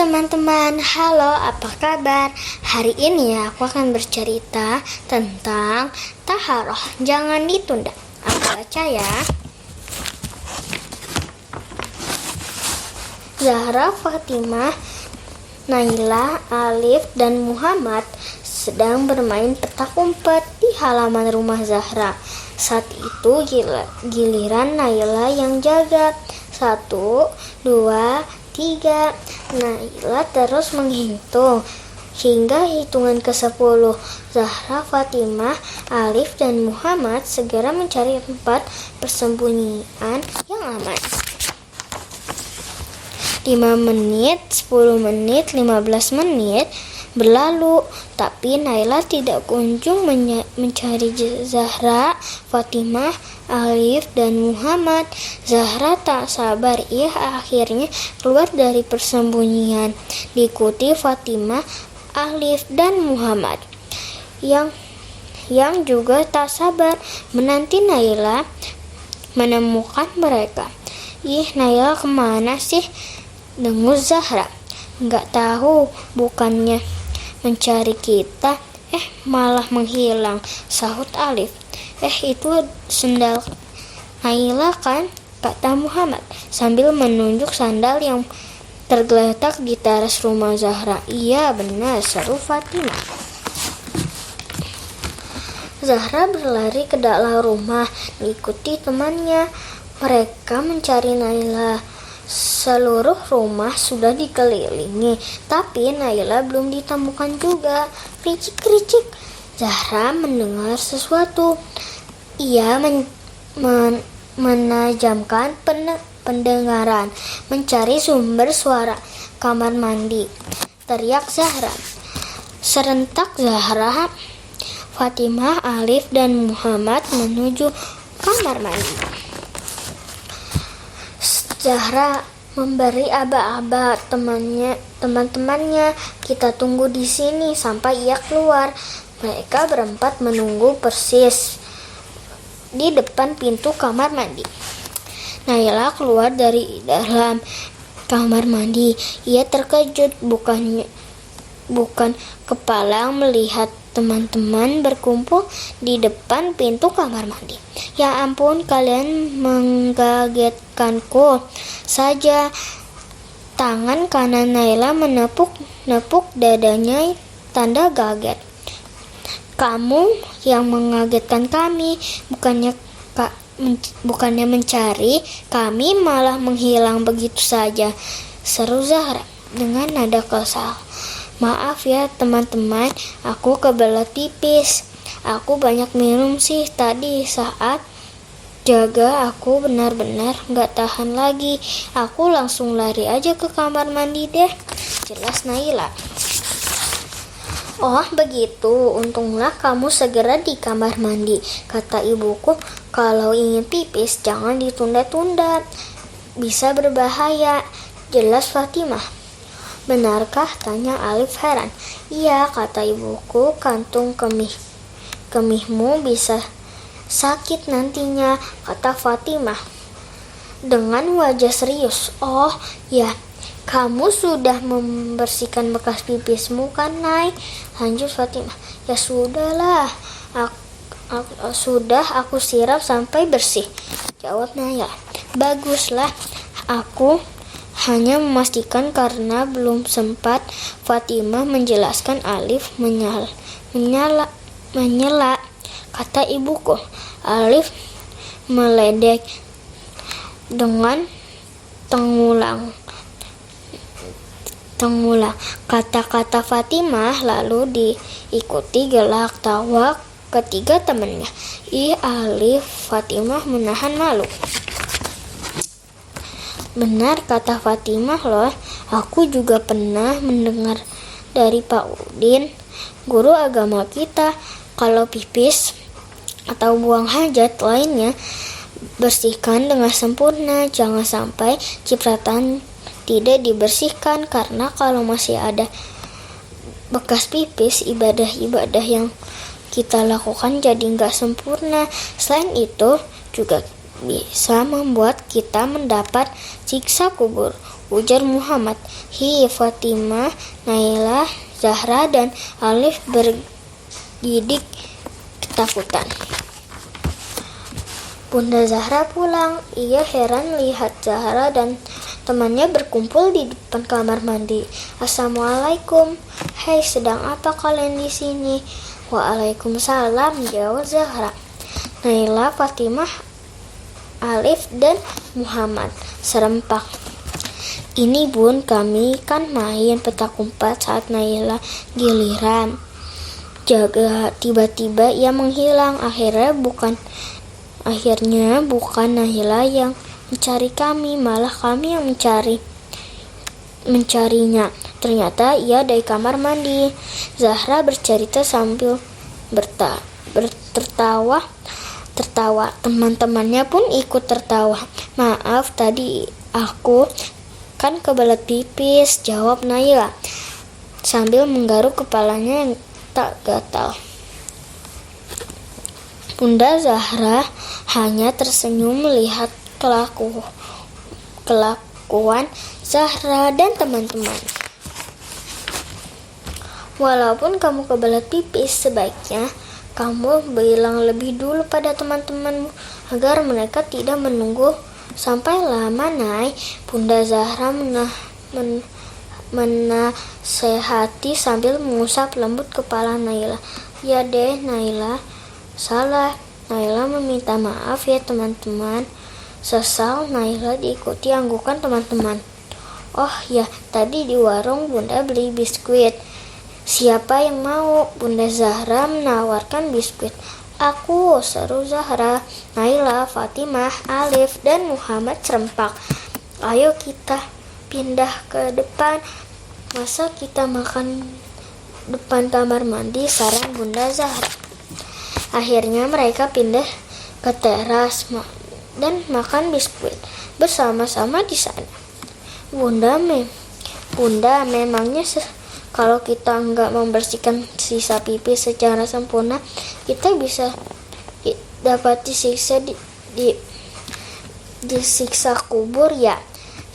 teman-teman, halo, apa kabar? Hari ini aku akan bercerita tentang taharoh, jangan ditunda. Aku baca ya. Zahra, Fatimah, Naila, Alif, dan Muhammad sedang bermain petak umpet di halaman rumah Zahra. Saat itu giliran Naila yang jaga. 1, 2, 3. Naila terus menghitung hingga hitungan ke-10. Zahra, Fatimah, Alif, dan Muhammad segera mencari tempat persembunyian yang aman. 5 menit, 10 menit, 15 menit berlalu, tapi Naila tidak kunjung mencari Zahra, Fatimah, Alif, dan Muhammad. Zahra tak sabar, ia akhirnya keluar dari persembunyian, diikuti Fatimah, Alif, dan Muhammad yang juga tak sabar menanti Naila menemukan mereka. Naila kemana sih? Dengus Zahra. Nggak tahu, bukannya mencari kita, malah menghilang, sahut Alif. Itu sendal Naila kan? Kata Muhammad sambil menunjuk sandal yang tergeletak di teras rumah Zahra. Iya benar, seru Fatimah. Zahra berlari ke dalam rumah, diikuti temannya. Mereka mencari Naila. Seluruh rumah sudah dikelilingi, tapi Naila belum ditemukan juga. Kricik-kricik. Zahra mendengar sesuatu. Ia menajamkan pendengaran, mencari sumber suara. Kamar mandi, teriak Zahra. Serentak Zahra, Fatimah, Alif, dan Muhammad menuju kamar mandi. Zahra memberi aba-aba teman-temannya, kita tunggu di sini sampai ia keluar. Mereka berempat menunggu persis di depan pintu kamar mandi. Naila keluar dari dalam kamar mandi. Ia terkejut, bukan kepala melihat teman-teman berkumpul di depan pintu kamar mandi. Ya ampun, kalian mengagetkanku saja. Tangan kanan Naila menepuk dadanya tanda kaget. Kamu yang mengagetkan kami, bukannya mencari kami, malah menghilang begitu saja, seru Zahra dengan nada kesal. Maaf ya teman-teman, aku kebelet pipis. Aku banyak minum sih tadi saat jaga, aku benar-benar gak tahan lagi. Aku langsung lari aja ke kamar mandi deh, jelas Naila. Oh begitu, untunglah kamu segera di kamar mandi. Kata ibuku, kalau ingin pipis jangan ditunda-tunda, bisa berbahaya, jelas Fatimah. Benarkah? Tanya Alif heran. Iya, kata ibuku, kantung kemihmu bisa sakit nantinya, kata Fatimah dengan wajah serius. Oh ya, kamu sudah membersihkan bekas pipismu kan, Nay? Lanjut Fatimah. Ya sudahlah, aku siram sampai bersih, jawab Naya. Baguslah, aku hanya memastikan karena belum sempat Fatimah menjelaskan. Alif menyela, kata ibuku. Alif meledek dengan tengulang kata-kata Fatimah, lalu diikuti gelak tawa ketiga temannya. Alif, Fatimah menahan malu. Benar kata Fatimah loh, aku juga pernah mendengar dari Pak Udin, guru agama kita, kalau pipis atau buang hajat lainnya bersihkan dengan sempurna, jangan sampai cipratan tidak dibersihkan, karena kalau masih ada bekas pipis, ibadah-ibadah yang kita lakukan jadi nggak sempurna. Selain itu juga bisa membuat kita mendapat siksa kubur. ujar Muhammad. Hi, Fatimah, Nailah, Zahra, dan Alif bergidik ketakutan. Bunda Zahra pulang. Ia heran lihat Zahra dan temannya berkumpul di depan kamar mandi. Assalamualaikum. Hai, sedang apa kalian di sini? Waalaikumsalam, jawab Zahra. Nailah, Fatimah, Alif, dan Muhammad serempak. Ini bun, kami kan main petak umpet saat Nailah giliran. Jaga tiba-tiba ia menghilang. Akhirnya bukan Nailah yang mencari kami, malah kami yang mencarinya. Ternyata ia dari kamar mandi. Zahra bercerita sambil tertawa. Teman-temannya pun ikut tertawa. Maaf, tadi aku kan kebelet pipis, jawab Nailah sambil menggaruk kepalanya yang tak gatal. Bunda Zahra hanya tersenyum melihat kelakuan Zahra dan teman-teman. Walaupun kamu kebelet pipis, sebaiknya kamu bilang lebih dulu pada teman-temanmu agar mereka tidak menunggu sampai lama, Nay. Bunda Zahra menasehati sambil mengusap lembut kepala Nailah. Ya deh, Nailah, salah. Nailah meminta maaf ya teman-teman. Sesal Nailah diikuti anggukan teman-teman. Oh ya, tadi di warung Bunda beli biskuit. Siapa yang mau? Bunda Zahra menawarkan biskuit. Aku, seru Zahra. Nailah, Fatimah, Alif, dan Muhammad serempak. Ayo kita pindah ke depan. Masa kita makan depan kamar mandi, saran Bunda Zahra. Akhirnya mereka pindah ke teras dan makan biskuit bersama-sama di sana. Bunda, memangnya kalau kita nggak membersihkan sisa pipis secara sempurna, kita bisa dapat disiksa disiksa kubur ya?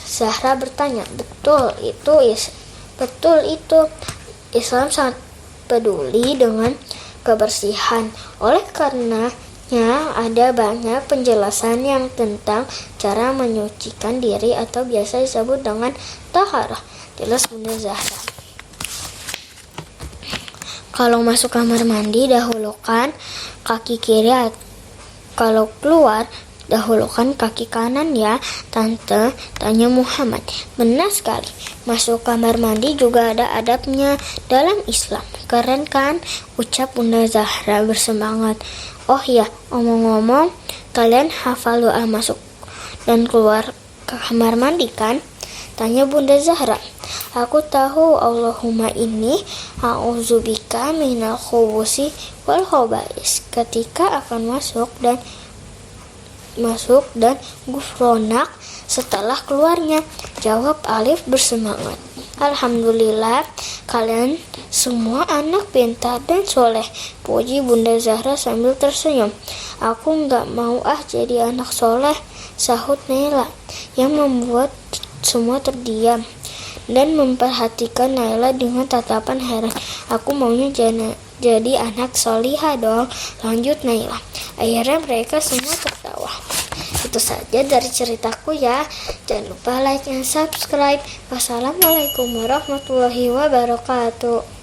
Zahra bertanya. Betul itu. Islam sangat peduli dengan kebersihan. Oleh karenanya ada banyak penjelasan yang tentang cara menyucikan diri atau biasa disebut dengan taharah. Jelas Bunda Zahra. Kalau masuk kamar mandi, dahulukan kaki kiri. Kalau keluar, dahulukan kaki kanan ya, Tante, tanya Muhammad. Benar sekali. Masuk kamar mandi juga ada adabnya dalam Islam. Keren kan? Ucap Bunda Zahra bersemangat. Oh ya, omong-omong, kalian hafal doa masuk dan keluar ke kamar mandi kan? Tanya Bunda Zahra. Aku tahu. Allahumma inni a'udzubika minal khubusi wal khaba'is. Ketika akan masuk dan gufronak setelah keluarnya, jawab Alif bersemangat. Alhamdulillah, kalian semua anak pintar dan soleh, puji Bunda Zahra sambil tersenyum. Aku nggak mau jadi anak soleh, sahut Nailah, yang membuat semua terdiam dan memperhatikan Nailah dengan tatapan heran. Aku maunya jadi anak solihah dong, lanjut Nailah. Akhirnya mereka semua tertawa. Itu saja dari ceritaku ya. Jangan lupa like dan subscribe. Wassalamualaikum warahmatullahi wabarakatuh.